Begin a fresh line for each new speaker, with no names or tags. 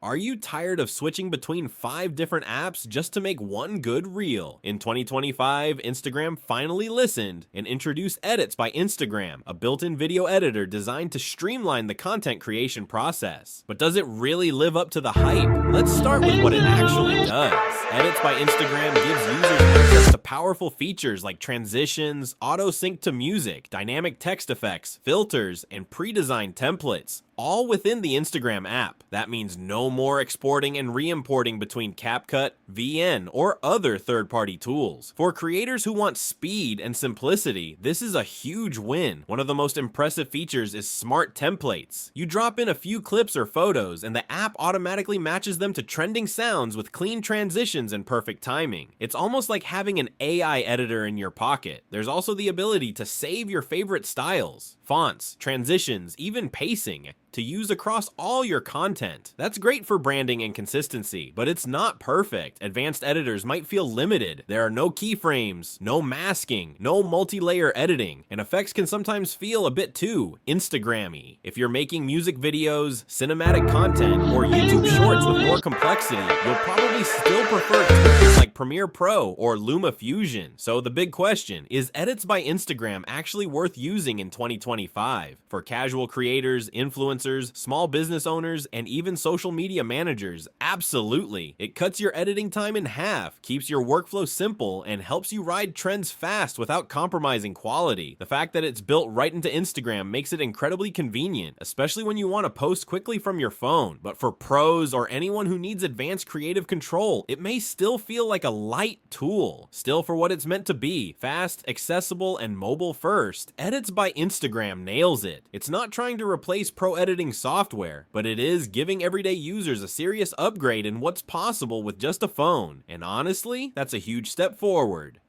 Are you tired of switching between 5 different apps just to make one good reel? In 2025, Instagram finally listened and introduced Edits by Instagram, a built-in video editor designed to streamline the content creation process. But does it really live up to the hype? Let's start with what it actually does. Edits by Instagram gives users access to powerful features like transitions, auto-sync to music, dynamic text effects, filters, and pre-designed templates, all within the Instagram app. That means no more exporting and re-importing between CapCut, VN, or other third-party tools. For creators who want speed and simplicity, this is a huge win. One of the most impressive features is smart templates. You drop in a few clips or photos, and the app automatically matches them to trending sounds with clean transitions and perfect timing. It's almost like having an AI editor in your pocket. There's also the ability to save your favorite styles, fonts, transitions, even pacing, to use across all your content. That's great for branding and consistency, but it's not perfect. Advanced editors might feel limited. There are no keyframes, no masking, no multi-layer editing, and effects can sometimes feel a bit too Instagram-y. If you're making music videos, cinematic content, or YouTube shorts with more complexity, you'll probably still prefer tools like Premiere Pro or LumaFusion. So the big question, is Edits by Instagram actually worth using in 2025? For casual creators, influencers, small business owners, and even social media managers, absolutely. It cuts your editing time in half, keeps your workflow simple, and helps you ride trends fast without compromising quality. The fact that it's built right into Instagram makes it incredibly convenient, especially when you want to post quickly from your phone. But for pros or anyone who needs advanced creative control, it may still feel like a light tool. Still, for what it's meant to be, fast, accessible, and mobile first, Edits by Instagram nails it. It's not trying to replace pro editing software, but it is giving everyday users a serious upgrade in what's possible with just a phone. And honestly, that's a huge step forward.